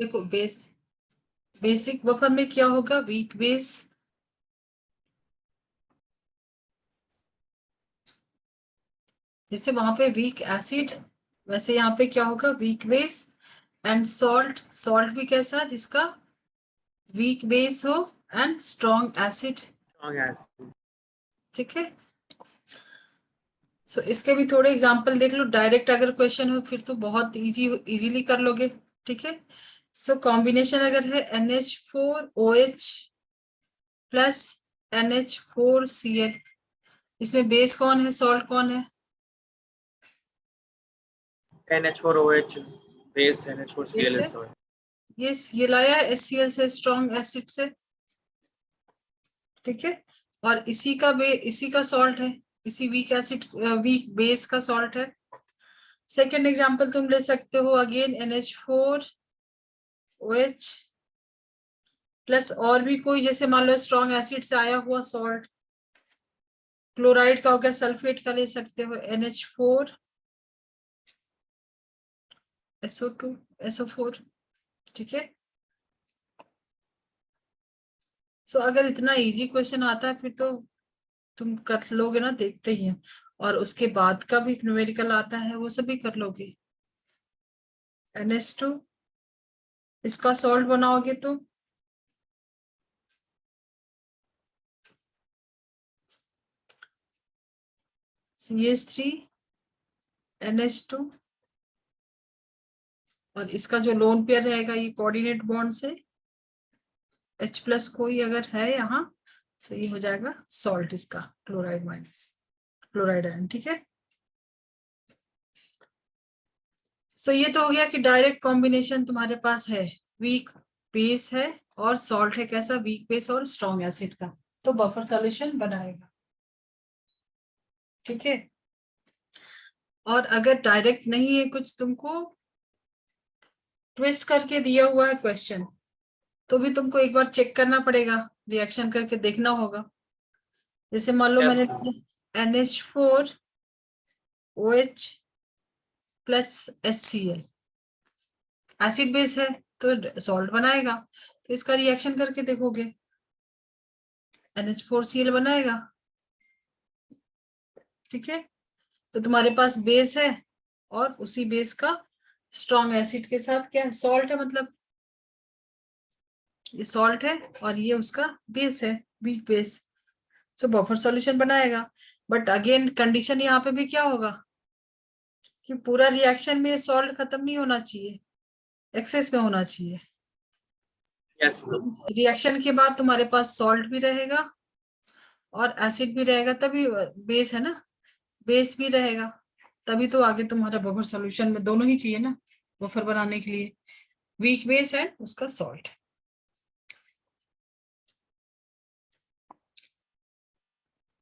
देखो basic buffer में क्या होगा, वीक बेस, जैसे वहां पे वीक एसिड, वैसे यहाँ पे क्या होगा, week base and salt. Salt भी कैसा, जिसका वीक बेस हो एंड स्ट्रॉन्ग एसिड। ठीक है। सो इसके भी थोड़े एग्जांपल देख लो, डायरेक्ट अगर क्वेश्चन हो फिर तो बहुत इजीली कर लोगे। ठीक है। सो कॉम्बिनेशन अगर है NH4OH प्लस NH4Cl, इसमें बेस कौन है, सॉल्ट कौन है? NH4OH बेस, NH4Cl ये सॉल्ट। यस, ये लाया है HCl से, स्ट्रॉन्ग एसिड से। ठीक है। और इसी का सॉल्ट है, इसी वीक एसिड वीक बेस का सॉल्ट है। सेकेंड एग्जांपल तुम ले सकते हो, अगेन NH4OH प्लस और भी कोई, जैसे मान लो स्ट्रॉन्ग एसिड से आया हुआ सॉल्ट, क्लोराइड का हो गया, सल्फेट का ले सकते हो, NH4SO2SO4। ठीक है। सो अगर इतना इजी क्वेश्चन आता है फिर तो तुम कर लोगे ना, देखते ही हैं। और उसके बाद का भी न्यूमेरिकल आता है, वो सभी कर लोगे। NH2, इसका सॉल्ट बनाओगे तो CH3NH2, और इसका जो लोन पेयर रहेगा ये कोऑर्डिनेट बॉन्ड से H प्लस कोई अगर है यहाँ, तो ये हो जाएगा सॉल्ट, इसका क्लोराइड माइनस क्लोराइड आयन। ठीक है। सो ये तो हो गया कि डायरेक्ट कॉम्बिनेशन तुम्हारे पास है, वीक बेस है और सॉल्ट है, कैसा, वीक बेस और स्ट्रॉन्ग एसिड का, तो बफर सॉल्यूशन बनाएगा। ठीक है। और अगर डायरेक्ट नहीं है, कुछ तुमको ट्विस्ट करके दिया हुआ है क्वेश्चन, तो भी तुमको एक बार चेक करना पड़ेगा, रिएक्शन करके देखना होगा। जैसे मान लो मैंने NH4OH plus HCl, acid base है तो सॉल्ट बनाएगा, तो इसका रिएक्शन करके देखोगे, NH4Cl बनाएगा। ठीक है। तो तुम्हारे पास बेस है और उसी बेस का स्ट्रॉन्ग एसिड के साथ क्या है, सॉल्ट है, मतलब ये सॉल्ट है और ये उसका बेस है, वीक बेस। सो बफर सॉल्यूशन बनाएगा। बट अगेन कंडीशन यहाँ पे भी क्या होगा कि पूरा रिएक्शन में सॉल्ट खत्म नहीं होना चाहिए, एक्सेस में होना चाहिए। यस। रिएक्शन के बाद तुम्हारे पास सॉल्ट भी रहेगा और एसिड भी रहेगा, तभी बेस है ना, बेस भी रहेगा, तभी तो आगे तुम्हारा बफर सॉल्यूशन में दोनों ही चाहिए ना बफर बनाने के लिए, वीक बेस है उसका salt.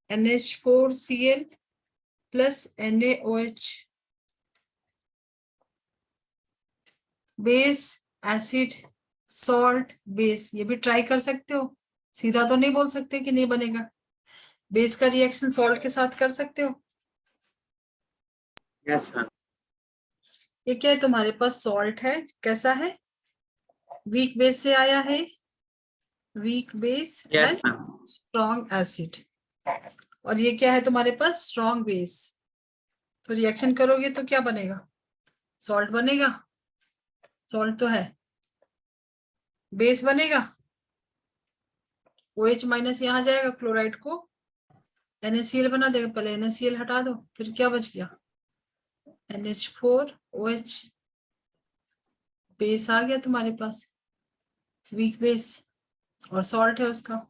NH4Cl plus NaOH, base, acid, salt, base, ये भी ट्राई कर सकते हो। सीधा तो नहीं बोल सकते कि नहीं बनेगा, बेस का रिएक्शन सॉल्ट के साथ कर सकते हो। Yes ma'am. ये क्या है, तुम्हारे पास सॉल्ट है, कैसा है, वीक बेस से आया है, weak base yes and ma'am. Strong acid, और ये क्या है तुम्हारे पास, स्ट्रॉन्ग बेस। तो रिएक्शन करोगे तो क्या बनेगा, सॉल्ट बनेगा, सॉल्ट तो है, बेस बनेगा, OH माइनस यहाँ जाएगा, क्लोराइड को NaCl बना देगा, पहले NaCl हटा दो, फिर क्या बच गया, NH4OH, बेस आ गया तुम्हारे पास, वीक बेस, और सॉल्ट है उसका,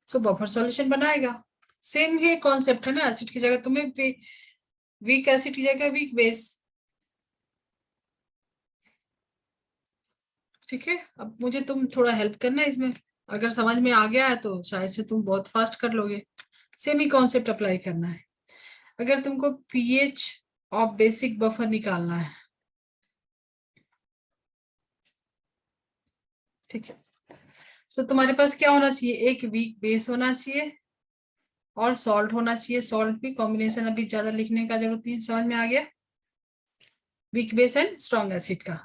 सो बफर सॉल्यूशन बनाएगा। सेम ये कॉन्सेप्ट है ना, एसिड की जगह तुम्हें वीक एसिड की जगह वीक बेस। ठीक है। अब मुझे तुम थोड़ा हेल्प करना है इसमें, अगर समझ में आ गया है तो शायद से तुम बहुत फास्ट कर लोगे। सेम ही कॉन्सेप्ट अप्लाई करना है। अगर तुमको पीएच ऑफ बेसिक बफर निकालना है, ठीक है, तो तुम्हारे पास क्या होना चाहिए, एक वीक बेस होना चाहिए और सॉल्ट होना चाहिए। सॉल्ट भी कॉम्बिनेशन अभी ज्यादा लिखने का जरूरत नहीं है, समझ में आ गया, weak base and strong acid का।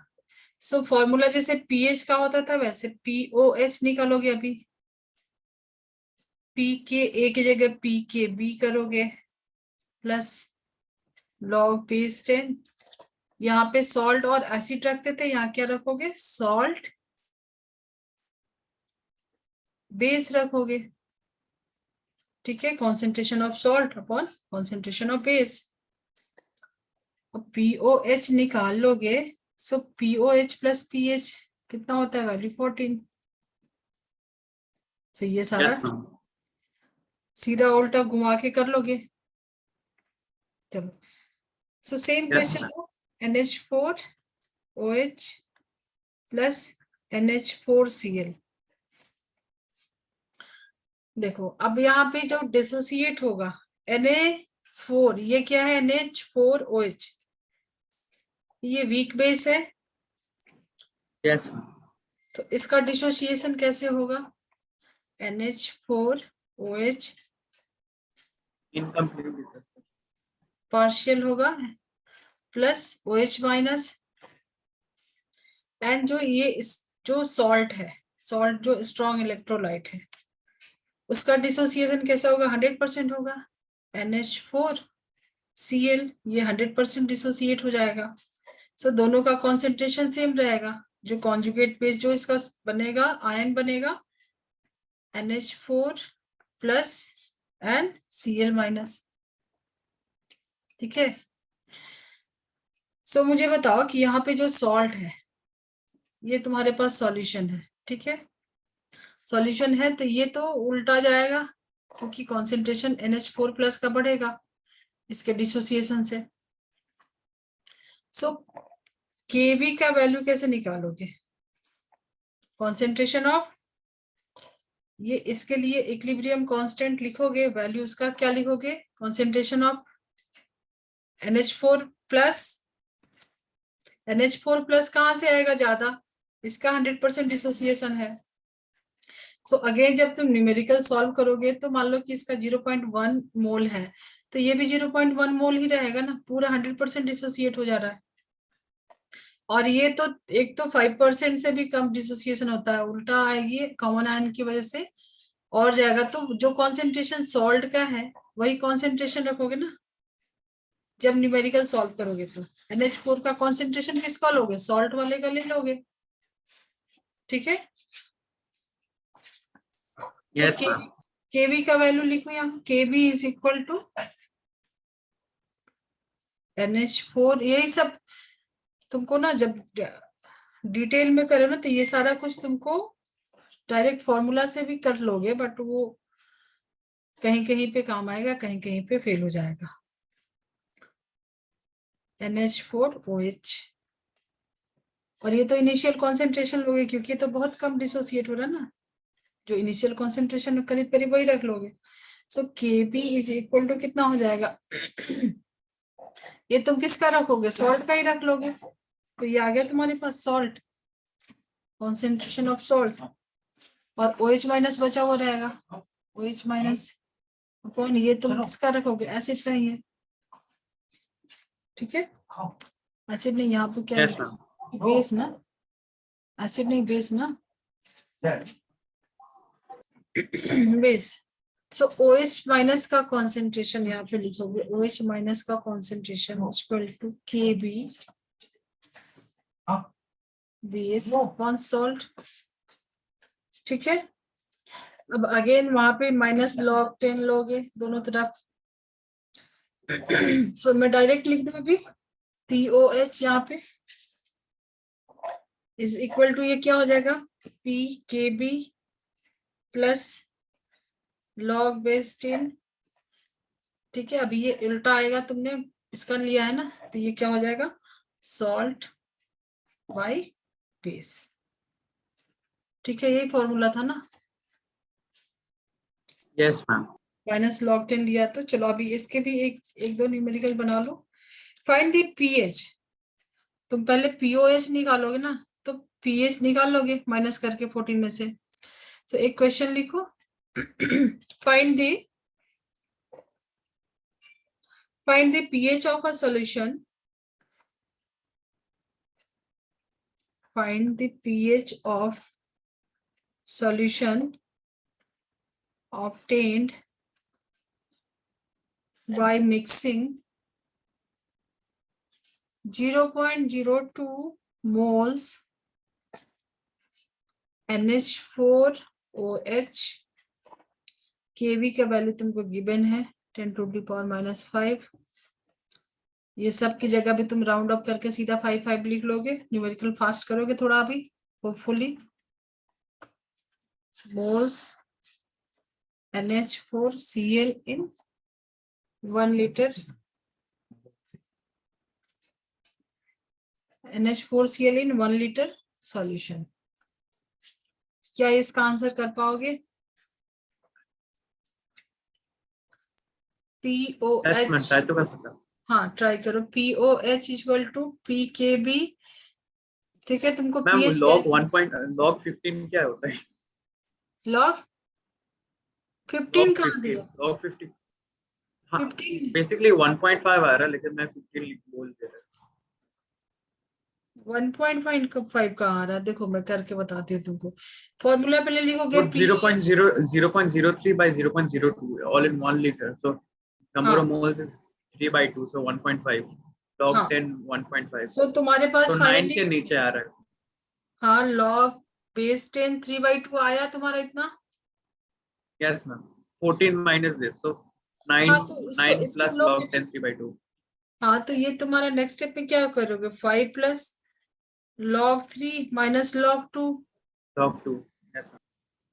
सो फॉर्मूला जैसे पीएच का होता था वैसे पीओएच निकालोगे अभी, पी के ए की जगह पी के बी करोगे प्लस लॉग बेस 10, यहाँ पे सॉल्ट और एसिड रखते थे, यहाँ क्या रखोगे सॉल्ट बेस रखोगे, ठीक है, concentration of salt upon concentration of base. अब पीओएच निकाल लोगे, सो पीओएच प्लस पीएच कितना होता है वैल्यू 14। तो ये सारा Yes, ma'am. सीधा उल्टा घुमा के कर लोगे। चलो, so same Yes, question ma'am. NH4OH plus NH4Cl। देखो अब यहाँ पे जो डिसोसिएट होगा Na4, ये क्या है NH4OH, ये वीक बेस है, Yes, ma'am. तो इसका डिसोसिएशन कैसे होगा NH4OH Incomplete dissociation. पार्शियल होगा प्लस OH माइनस, एंड जो ये जो सॉल्ट है, सॉल्ट जो स्ट्रॉन्ग इलेक्ट्रोलाइट है, उसका डिसोसिएशन कैसा होगा 100% होगा, NH4Cl ये 100% डिसोसिएट हो जाएगा। सो दोनों का कॉन्सेंट्रेशन सेम रहेगा, जो कॉन्जुगेट बेस जो इसका बनेगा आयन बनेगा NH4 plus and Cl minus, ठीक है। सो मुझे बताओ कि यहाँ पे जो सॉल्ट है ये तुम्हारे पास सॉल्यूशन है, ठीक है, सॉल्यूशन है तो ये तो उल्टा जाएगा क्योंकि कॉन्सेंट्रेशन NH4 प्लस का बढ़ेगा इसके डिसोसिएशन से। सो Kv का वैल्यू कैसे निकालोगे, कॉन्सेंट्रेशन ऑफ, ये इसके लिए इक्विलिब्रियम कांस्टेंट लिखोगे, वैल्यू उसका क्या लिखोगे concentration of NH4 plus, NH4 plus कहाँ से आएगा ज्यादा, इसका 100% डिसोसिएशन है। सो अगेन जब तुम न्यूमेरिकल सॉल्व करोगे तो मान लो कि इसका 0.1 मोल है तो ये भी 0.1 मोल ही रहेगा ना, पूरा 100% डिसोसिएट हो जा रहा है। और ये तो एक तो 5% से भी कम डिसोसिएशन होता है, उल्टा आएगी कॉमन आयन की वजह से और जाएगा। तो जो कॉन्सेंट्रेशन सॉल्ट का है वही कॉन्सेंट्रेशन रखोगे ना जब न्यूमेरिकल सॉल्व करोगे। तो NH4 का कॉन्सेंट्रेशन किसका लोगे, सॉल्ट वाले का ले लोगे, ठीक है। Yes, ma'am. Kv का वैल्यू लिखो यहाँ, Kv is equal to NH4, यही सब तुमको ना जब डिटेल में करो ना तो ये सारा कुछ तुमको डायरेक्ट फॉर्मूला से भी कर लोगे, बट वो कहीं कहीं पे काम आएगा कहीं कहीं पे फेल हो जाएगा। NH4OH, और ये तो इनिशियल कॉन्सेंट्रेशन लोगे क्योंकि ये तो बहुत कम डिसोसिएट हो रहा है ना, जो इनिशियल कॉन्सेंट्रेशन करीब करीब वही रख लोगे। सो Kb इज इक्वल टू कितना हो जाएगा ये तुम किसका रखोगे, सॉल्ट का ही रख लोगे, तो ये आ गया तुम्हारे पास सॉल्ट, कॉन्सेंट्रेशन ऑफ सॉल्ट, और OH माइनस बचा हुआ रहेगा, OH माइनस अपॉन ये तुम किसका रखोगे, एसिड का ही है, ठीक है। एसिड नहीं, यहाँ पे क्या Yes, ma'am. बेस ना, एसिड नहीं बेस ना बेस। सो OH माइनस का कॉन्सेंट्रेशन यहाँ पे लिखोगे, OH माइनस का concentration equal to Kb base upon salt, ठीक है। अब अगेन वहां पे माइनस log 10 लोगे दोनों तरफ सो मैं डायरेक्ट लिख दूं अभी POH यहाँ पे इज इक्वल टू ये क्या हो जाएगा PKb प्लस log बेस 10, ठीक है। अभी ये उल्टा आएगा, तुमने इसका लिया है ना तो ये क्या हो जाएगा सॉल्ट बाय बेस, ठीक है, यही फॉर्मूला था ना, Yes, ma'am. माइनस log 10 लिया। तो चलो अभी इसके भी एक दो न्यूमेरिकल बना लो। फाइंड द पीएच, तुम पहले पीओएच निकालोगे ना तो पीएच निकाल लोगे माइनस करके 14 में से। सो एक क्वेश्चन लिखो find the pH of a solution find the pH of solution obtained by mixing 0.02 moles NH4OH। केवी का वैल्यू तुमको गिवन है 10⁻⁻5। ये सब की जगह भी तुम राउंड अप करके सीधा 5 लिख लोगे। न्यूमेरिकल फास्ट करोगे थोड़ा अभी hopefully. Moles NH4Cl in 1 liter, NH4Cl in 1 liter solution. क्या इसका आंसर कर पाओगे? POH, ट्राई तो कर सकता हूं। हाँ ट्राई करो। POH equal to PKB। ठीक है, तुमको मैम पीएच log 15 क्या होता है? लॉग 15 कहाँ दिया? log 15 हाँ 15 बेसिकली 1.5 आ रहा है, लेकिन मैं 15 बोल दे रहा 1.5 कहाँ आ रहा है? देखो मैं करके बताती हूँ तुमको। फॉर्मूला पहले लिखोगे हूँ। PH 0.03 by 0.02 all in 1 liter, so number हाँ of moles is 3/2, so 1.5 log हाँ 10 1.5, सो तुम्हारे पास तो 9 फाइनली के नीचे आ रहा है। हाँ log base 10 3/2 आया तुम्हारा इतना। Yes ma'am, 14 minus this, so 9 हाँ तो इसको 9 इसको plus लोग, log 10 3/2 हाँ तो ये तुम्हारा नेक्स्ट स्टेप में क्या करोगे? 5 plus log 3 minus log 2। log 2। yes ma'am।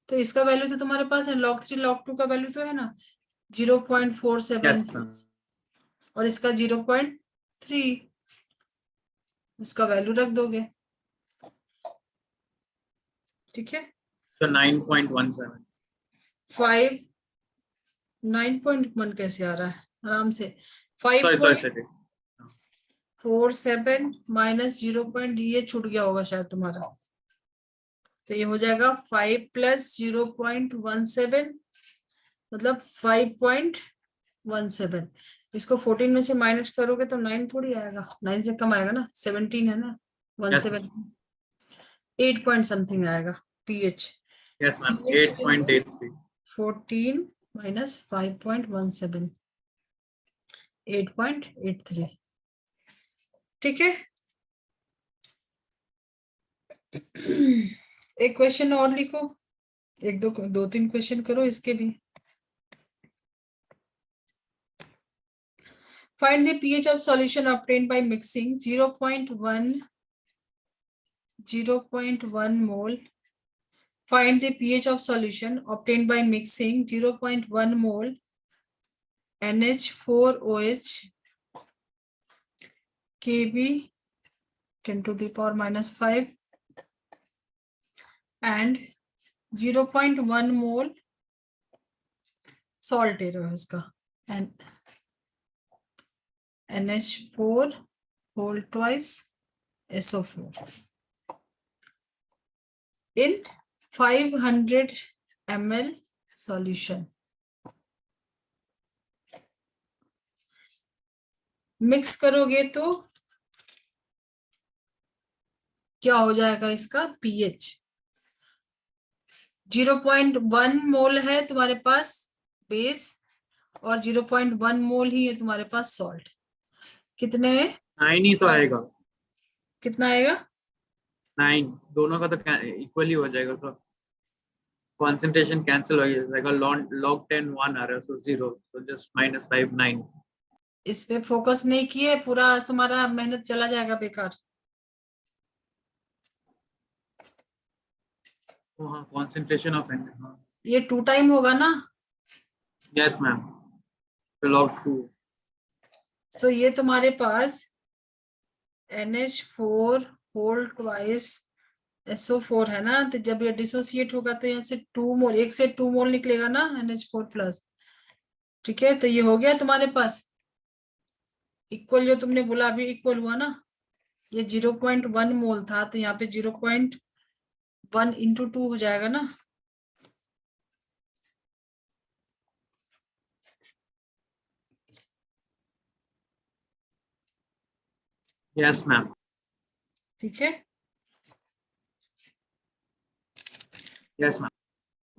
तो इसका वैल्यू तो तुम्हारे पास है, log 3 log 2 का वैल्यू तो है ना 0.47 yes ma'am। और इसका 0.3, उसका वैल्यू रख दोगे। ठीक है, so 9.17। 5 9.1 कैसे आ रहा है? आराम से sorry 5.47 माइनस 0. ये छूट गया होगा शायद तुम्हारा, तो ये हो जाएगा 5 प्लस 0.17 मतलब 5.17। इसको 14 में से माइनस करोगे तो 9 थोड़ी आएगा, 9 से कम आएगा ना, 17 है ना, yes 17 8 पॉइंट समथिंग आएगा पीएच। yes ma'am 8.83। 14 माइनस 5.17 8.83। ठीक है, एक क्वेश्चन और लिखो, एक दो तीन क्वेश्चन करो इसके भी। Find the pH of solution obtained by mixing 0.1 mole. Find the pH of solution obtained by mixing 0.1 mole NH4OH Kb 10⁻⁻5 and 0.1 mole salt है इसका and NH4 whole twice SO4 in 500 ml solution. Mix करोगे तो क्या हो जाएगा इसका pH? 0.1 मोल है तुम्हारे पास बेस और 0.1 मोल ही है तुम्हारे पास सॉल्ट। कितने में 9 ही तो आएगा, कितना आएगा? 9 दोनों का तो इक्वली हो जाएगा, so concentration cancel हो जाएगा। log 10 1 आ रहा है, so 0, so just -5 9। इस पे फोकस नहीं किए, पूरा तुम्हारा मेहनत चला जाएगा बेकार। हाँ concentration of N, हाँ ये 2 टाइम होगा ना, yes ma'am, so log 2। सो ये तुम्हारे पास NH4 होल ट्वाइस SO4 है ना, तो जब ये डिसोसिएट होगा तो यहाँ से 2 मोल, 1 से 2 मोल निकलेगा ना NH4 प्लस। ठीक है, तो ये हो गया तुम्हारे पास इक्वल, जो तुमने बोला अभी इक्वल हुआ ना, ये 0.1 मोल था तो यहाँ पे 0.1 इंटू 2 हो जाएगा ना। yes ma'am। ठीक है, Yes, ma'am.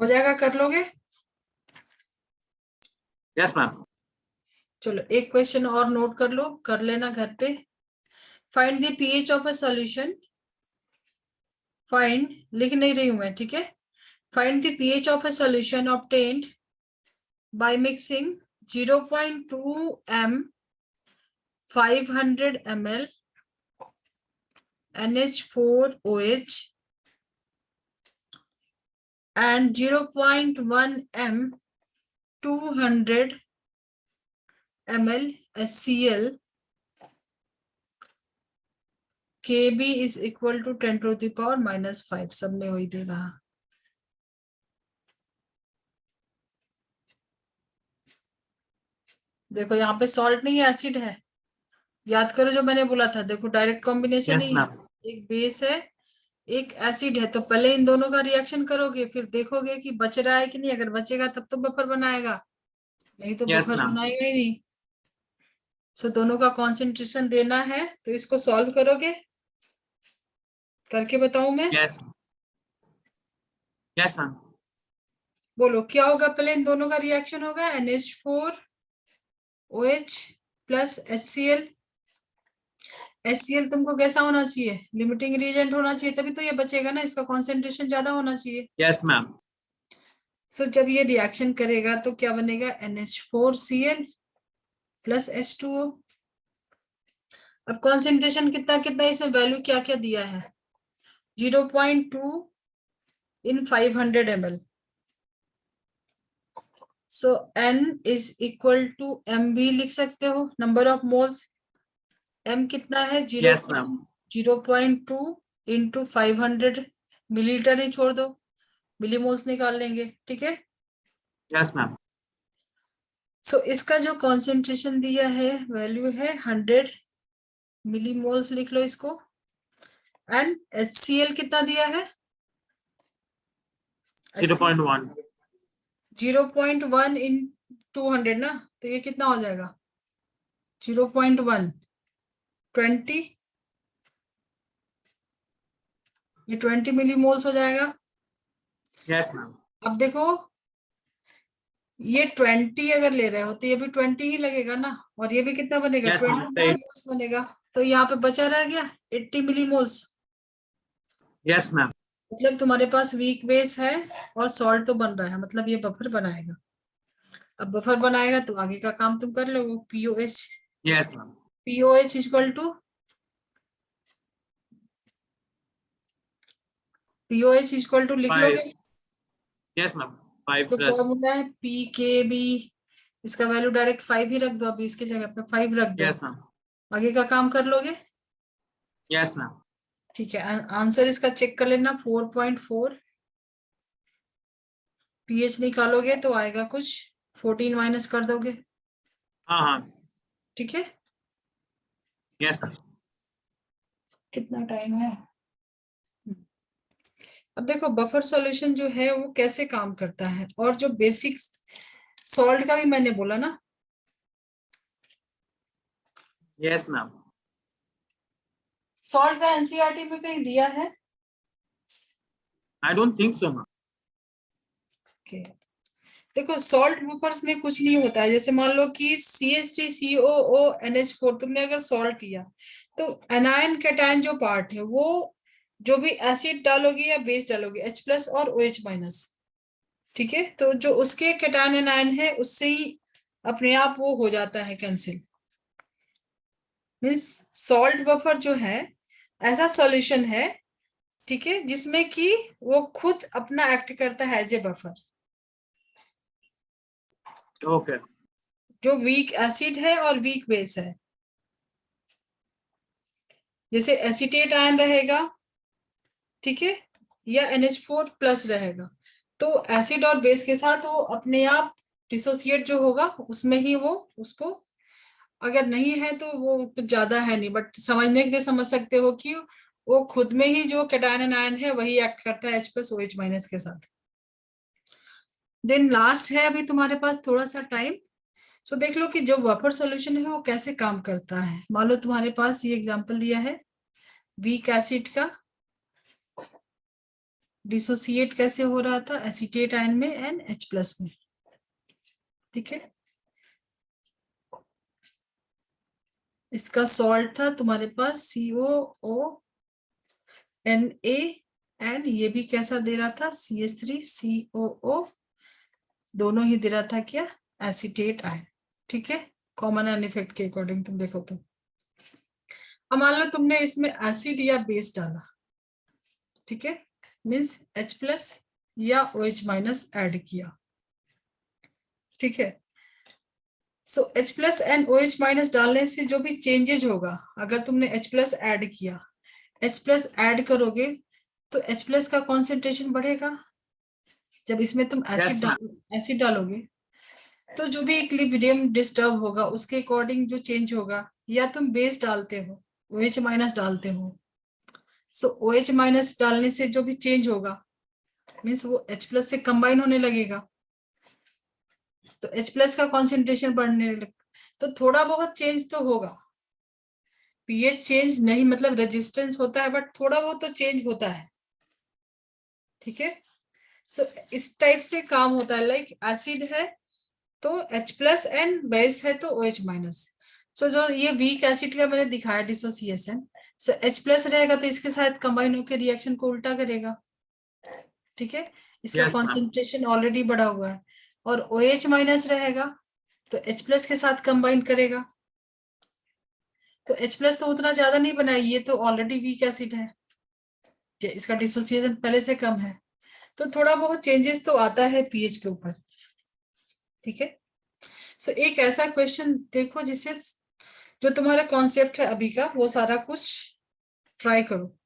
हो जाएगा, कर लोगे? Yes, ma'am. चलो एक क्वेश्चन और नोट कर लो, कर लेना घर पे। Find the pH of a solution. Find लिख नहीं रही हूं मैं, ठीक है। Find the pH of a solution obtained by mixing 0.2 m 500 ml NH4OH and 0.1 m 200 ml HCl. Kb is equal to 10 to the power -5। सब में वही दे रहा। देखो यहाँ पे सॉल्ट नहीं है, एसिड है। याद करो जो मैंने बोला था, देखो डायरेक्ट कॉम्बिनेशन Yes, ही है, ma'am. एक बेस है एक एसिड है, तो पहले इन दोनों का रिएक्शन करोगे, फिर देखोगे कि बच रहा है कि नहीं। अगर बचेगा तब तो बफर बनाएगा, नहीं तो Yes, बफर ma'am. बनाएगा ही नहीं। सो दोनों का कॉन्सेंट्रेशन देना है, तो इसको सॉल्व करोगे, करके बताऊं मैं? Yes. Yes, ma'am. बोलो क्या होगा? पहले इन दोनों का रिएक्शन होगा, NH4OH प्लस HCl। HCl तुमको कैसा होना चाहिए? लिमिटिंग रिएजेंट होना चाहिए, तभी तो ये बचेगा ना, इसका कॉन्सेंट्रेशन ज्यादा होना चाहिए। Yes, ma'am. सो जब ये रिएक्शन करेगा तो क्या बनेगा? NH4Cl plus H2O। अब कॉन्सेंट्रेशन कितना कितना, इसे वैल्यू क्या क्या दिया है? 0.2 in 500 ml। So N is equal to M भी लिख सकते हो, नंबर ऑफ मोल्स। M कितना है? Yes, ma'am. 0.2 इंटू 500 मिलीलीटर ही छोड़ दो, मिलीमोल्स निकाल लेंगे, ठीक है। Yes, ma'am. सो इसका जो कॉन्सेंट्रेशन दिया है वैल्यू है 100 मिलीमोल्स, लिख लो इसको। एंड HCl कितना दिया है? 0.1. 0.1 इन 200 ना, तो ये कितना हो जाएगा? 0.1 20, ये 20 मिलीमोल्स हो जाएगा। Yes, ma'am. अब देखो ये 20 अगर ले रहे हो तो ये भी 20 ही लगेगा ना, और ये भी कितना बनेगा? Yes, ma'am. 20 Same. मोल्स बनेगा। तो यहाँ पे बचा रह गया 80 मिलीमोल्स। Yes, ma'am. मतलब तुम्हारे पास वीक बेस है और सॉल्ट तो बन रहा है, मतलब ये बफर बनाएगा। अब बफर बनाएगा तो आगे का काम तुम कर लो, POH। Yes, ma'am. POH equal to लिख 5. लोगे? Yes, ma'am. 5 जो plus. फॉर्मूला है PKB, इसका वैल्यू डायरेक्ट 5 ही रख दो, अभी इसके जगह पे 5 रख दो, Yes, ma'am. आगे का काम कर लोगे। Yes, ma'am. ठीक है, आंसर इसका चेक कर लेना, 4.4। पीएच निकालोगे तो आएगा कुछ 14 माइनस कर दोगे, हाँ. ठीक है। Yes, ma'am. कितना टाइम है? अब देखो बफर सॉल्यूशन जो है वो कैसे काम करता है, और जो बेसिक सॉल्ट का भी मैंने बोला ना। Yes, ma'am. सॉल्ट का एनसीईआरटी में कहीं दिया है? I don't think so, ma'am. Okay. देखो सॉल्ट बफर्स में कुछ नहीं होता है, जैसे मान लो कि CH3COONH4 तुमने अगर सॉल्ट लिया, तो एनायन कैटायन जो पार्ट है वो जो भी एसिड डालोगे या बेस डालोगे H+ और OH-, ठीक है, तो जो उसके कैटायन एनायन है उससे ही अपने आप वो हो जाता है कैंसिल। मीन्स सॉल्ट बफर जो है ऐसा सॉल्यूशन है, ठीक है, जिसमें कि वो खुद अपना एक्ट करता है एज ए बफर। Okay. जो वीक एसिड है और वीक बेस है, जैसे एसीटेट आयन रहेगा, ठीक है, या NH4+ रहेगा, तो एसिड और बेस के साथ वो अपने आप डिसोसिएट जो होगा उसमें ही वो उसको, अगर नहीं है तो वो कुछ ज्यादा है नहीं, बट समझने के लिए समझ सकते हो कि वो खुद में ही जो कैटायन आयन है वही एक्ट करता है H+ OH- के साथ। देन लास्ट है अभी तुम्हारे पास थोड़ा सा टाइम, सो देख लो कि जो बफर सॉल्यूशन है वो कैसे काम करता है। मान लो तुम्हारे पास ये एग्जांपल दिया है वीक एसिड का, डिसोसिएट कैसे हो रहा था, एसीटेट आयन में एंड H+ में, ठीक है। इसका सॉल्ट था तुम्हारे पास COONA एंड ये भी कैसा दे रहा था, CH3COO, दोनों ही दे रहा था क्या, एसीटेट आयन, ठीक है। कॉमन आयन इफेक्ट के अकॉर्डिंग तुम देखो तो। अब मान लो तुमने इसमें एसिड या बेस डाला, ठीक है, मीन्स H+ या OH- ऐड किया, ठीक है। सो H+ एंड OH- डालने से जो भी चेंजेज होगा, अगर तुमने H+ ऐड किया, H+ ऐड करोगे तो H+ का कॉन्सेंट्रेशन बढ़ेगा। जब इसमें तुम Yes, ma'am. एसिड डालोगे तो जो भी इक्विलिब्रियम डिस्टर्ब होगा उसके अकॉर्डिंग जो चेंज होगा, या तुम बेस डालते हो, OH- डालते हो, सो OH- डालने से जो भी चेंज होगा मीन्स वो H+ से कंबाइन होने लगेगा, तो H+ का कॉन्सेंट्रेशन बढ़ने लग, तो थोड़ा बहुत चेंज तो होगा। पीएच चेंज नहीं मतलब रेजिस्टेंस होता है, बट थोड़ा बहुत तो चेंज होता है, ठीक है। सो इस टाइप से काम होता है, लाइक एसिड है तो H+ एंड बेस है तो OH-। सो जो ये वीक एसिड का मैंने दिखाया डिसोसिएशन, सो H+ रहेगा तो इसके साथ कंबाइन होकर रिएक्शन को उल्टा करेगा, ठीक है। इसका Yes, ma'am. कॉन्सेंट्रेशन ऑलरेडी बढ़ा हुआ है, और OH- रहेगा तो H+ के साथ कंबाइन करेगा, तो H+ तो उतना ज्यादा नहीं बना, ये तो ऑलरेडी वीक एसिड है, इसका डिसोसिएशन पहले से कम है, तो थोड़ा बहुत चेंजेस तो आता है पीएच के ऊपर, ठीक है। सो एक ऐसा क्वेश्चन देखो जिससे जो तुम्हारा कॉन्सेप्ट है अभी का वो सारा कुछ ट्राई करो।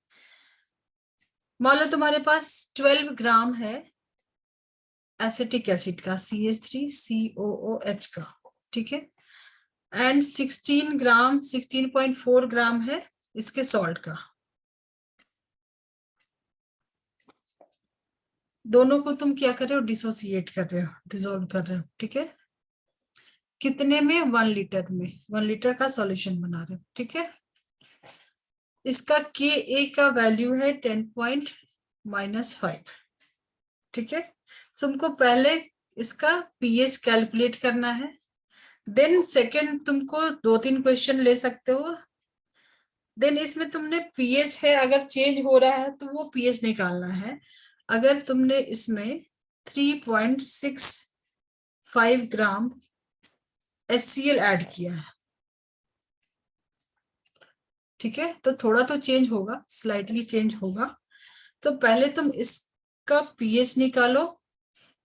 मान लो तुम्हारे पास 12 ग्राम है एसिटिक एसिड का, CH3COOH का, ठीक है, एंड 16.4 ग्राम है इसके सॉल्ट का। दोनों को तुम क्या कर रहे हो, डिसोसिएट कर रहे हो, डिसॉल्व कर रहे हो, ठीक है। कितने में, 1 लीटर में, 1 लीटर का सॉल्यूशन बना रहे हो, ठीक है। इसका Ka का वैल्यू है 10.-5, ठीक है। तुमको पहले इसका पीएच कैलकुलेट करना है, देन सेकंड तुमको 2-3 क्वेश्चन ले सकते हो, देन इसमें तुमने पीएच है अगर चेंज हो रहा है तो वो पीएच निकालना है। अगर तुमने इसमें 3.65 ग्राम HCl ऐड किया है, ठीक है, तो थोड़ा तो चेंज होगा, स्लाइटली चेंज होगा, तो पहले तुम इसका पीएच निकालो,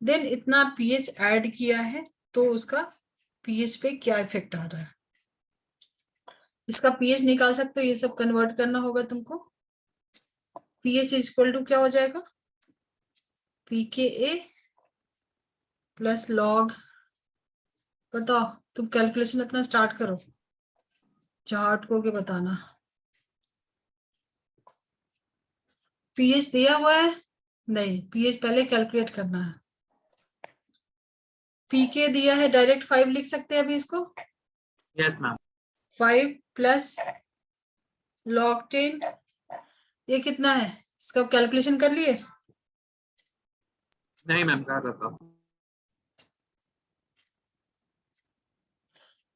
देन इतना पीएच ऐड किया है तो उसका पीएच पे क्या इफेक्ट आ रहा है, इसका पीएच निकाल सकते हो, ये सब कन्वर्ट करना होगा तुमको। पीएच इज इक्वल टू क्या हो जाएगा, pKa प्लस लॉग, बताओ तुम कैलकुलेशन अपना स्टार्ट करो, चार्ट करके बताना। पीएच दिया हुआ है, नहीं, पीएच पहले कैलकुलेट करना है। पीके दिया है, डायरेक्ट 5 लिख सकते हैं अभी इसको। Yes, ma'am. 5 प्लस log 10, ये कितना है, इसका कैलकुलेशन कर लिए। नहीं मैम, कर रहा था।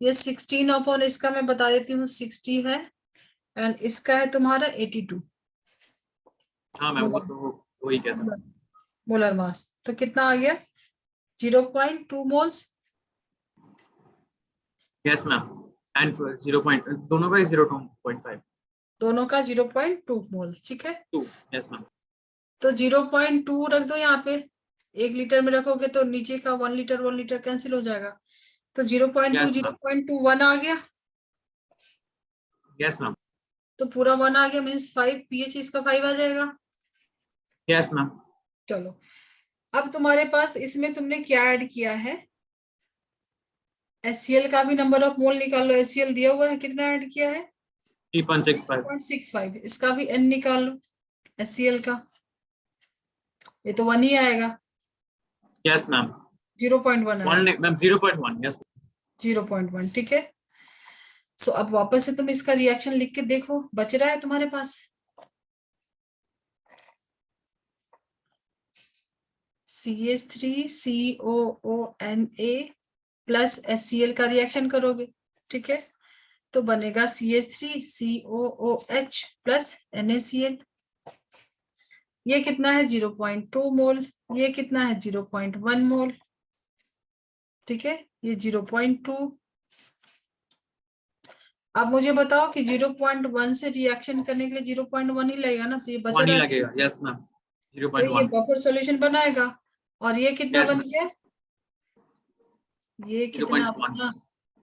ये 16 अपॉन इसका मैं बता देती हूँ 60 है, एंड इसका है तुम्हारा 82 हाँ मैम, वो तो वही कहता। मोलर मास, तो कितना आ गया, 0.2 moles. Yes, ma'am. And 0 point, दोनों का ही 0.5. दोनों का 0.2 मोल, ठीक है। 2. Yes, ma'am. तो 0.2 रख दो यहाँ पे, 1 लीटर में रखोगे तो नीचे का 1 लीटर कैंसिल हो जाएगा, तो 0.2 Yes, ma'am. 0.21 आ गया, Yes, ma'am. तो पूरा 1 आ गया, मीन्स 5 पीएच इसका 5 आ जाएगा। Yes, ma'am. चलो, अब तुम्हारे पास इसमें तुमने क्या ऐड किया है, HCl का भी नंबर ऑफ मोल निकाल लो, HCl दिया हुआ है, कितना ऐड किया है 3.65. 0.65, इसका भी N निकाल लो HCl का, ये तो 1 ही आएगा, Yes, ma'am. 0.1 1, आएगा, ma'am, 0.1. Yes. 0.1, ठीक है। सो अब वापस से तुम इसका रिएक्शन लिख के देखो, बच रहा है तुम्हारे पास, CH3 COONA प्लस HCl का रिएक्शन करोगे, ठीक है, तो बनेगा CH3 COOH प्लस NaCl। ये कितना है 0.2 मोल, ये कितना है 0.1 मोल, ठीक है, ये 0.2। अब मुझे बताओ कि 0.1 से रिएक्शन करने के लिए 0.1 ही लगेगा ना, तो ये बचा 1 ही रहा, लगेगा, यस मैम, तो ये 0.1, बफर सॉल्यूशन बनाएगा। और ये कितना Yes, बन ma'am. गया, ये कितना 0.1, बना,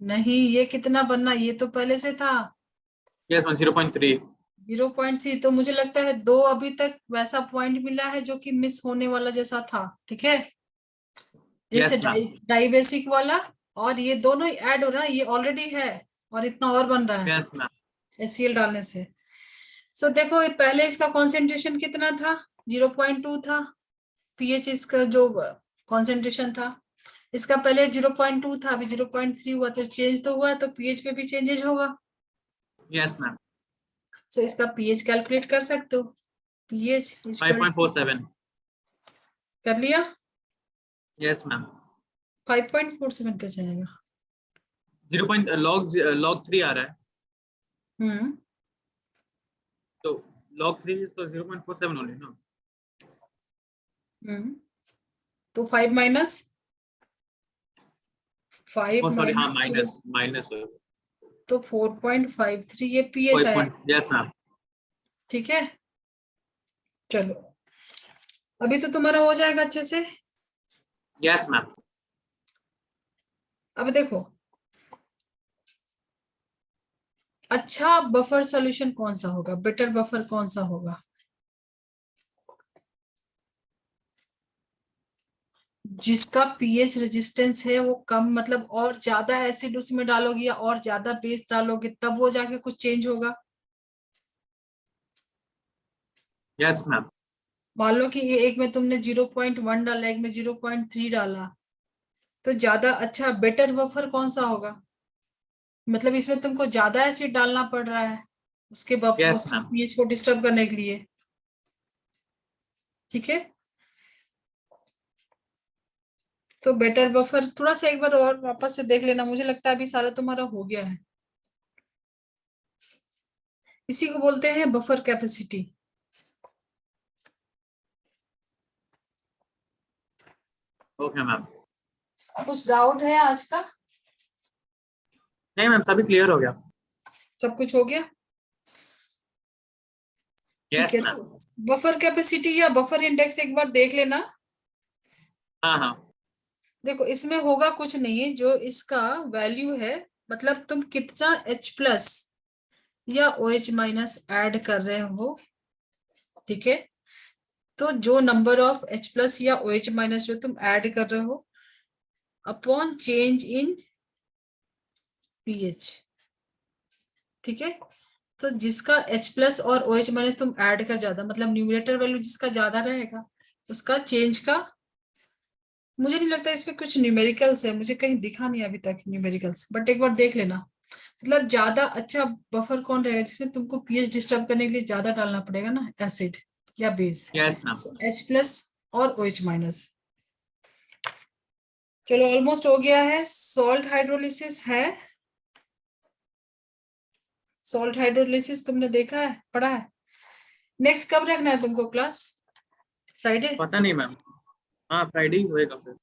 नहीं ये कितना बनना, ये तो पहले से था yes मैम, 0.3, 0.3। तो मुझे लगता है 2 अभी तक वैसा पॉइंट मिला है जो कि मिस होने वाला जैसा था, ठीक है, जैसे yes मैम, डाइबेसिक वाला, और ये दोनों ही ऐड हो रहा है, ये ऑलरेडी है और इतना और बन रहा है yes मैम, HCl डालने से। सो देखो, ये पहले इसका कॉन्सेंट्रेशन कितना था, 0.2 था, पीएच इसका जो कॉन्सेंट्रेशन था, इसका पहले 0.2 था, अभी 0.3 हुआ, तो चेंज तो हुआ, तो पीएच पे भी चेंजेस होगा। yes मैम, सो इसका पीएच कैलकुलेट कर सकते हो, पीएच 5.47, कर लिया। yes मैम, 5.47 कैसे आएगा? 0. log 3 आ रहा है, तो log 3 तो 0.47 only ना, तो 5 माइनस 5 oh sorry, हाँ, माइनस माइनस तो 4.53 ये पीएच आया, yes मैम, ठीक है। चलो, अभी तो तुम्हारा हो जाएगा अच्छे से। yes मैम, अब देखो, अच्छा बफर सॉल्यूशन कौन सा होगा, बेटर बफर कौन सा होगा, जिसका पीएच रेजिस्टेंस है वो कम, मतलब और ज्यादा एसिड उसमें डालोगे या और ज्यादा बेस डालोगे तब वो जाके कुछ चेंज होगा। yes मैम, मान लो कि ये एक में तुमने 0.1 डाला, एक में 0.3 डाला, तो ज्यादा अच्छा बेटर बफर कौन सा होगा, मतलब इसमें तुमको ज्यादा एसिड डालना पड़ रहा है उसके yes उसकी मैम, पीएच को डिस्टर्ब करने के लिए, ठीक है। तो बेटर बफर थोड़ा सा एक बार और वापस से देख लेना, मुझे लगता है अभी सारा तुम्हारा हो गया है। इसी को बोलते हैं बफर कैपेसिटी। ओके मैम, कुछ डाउट है आज का? नहीं मैम, सभी क्लियर हो गया, सब कुछ हो गया, ठीक yes है। मैम, तो बफर कैपेसिटी या बफर इंडेक्स एक बार देख लेना। हाँ हाँ, देखो, इसमें होगा कुछ नहीं, जो इसका वैल्यू है, मतलब तुम कितना H प्लस या OH माइनस ऐड कर रहे हो, ठीक है, तो जो नंबर ऑफ H प्लस या OH माइनस जो तुम ऐड कर रहे हो अपॉन चेंज इन पीएच, ठीक है। तो जिसका H प्लस और OH माइनस तुम ऐड कर ज्यादा, मतलब न्यूमरेटर वैल्यू जिसका ज्यादा रहेगा उसका चेंज का, मुझे नहीं लगता इसमें कुछ न्यूमेरिकल्स है, मुझे कहीं दिखा नहीं अभी तक न्यूमेरिकल्स, बट एक बार देख लेना। मतलब ज्यादा अच्छा बफर कौन रहेगा जिसमें तुमको पीएच डिस्टर्ब करने के लिए ज्यादा डालना पड़ेगा ना एसिड या base, yes ma'am, H plus और OH माइनस। चलो ऑलमोस्ट हो गया है। सॉल्ट हाइड्रोलिसिस है, सॉल्ट हाइड्रोलिसिस तुमने देखा है, पढ़ा है? नेक्स्ट कब रखना है तुमको क्लास? फ्राइडे? पता नहीं मैम, हाँ फ्राइडे ही होएगा फिर,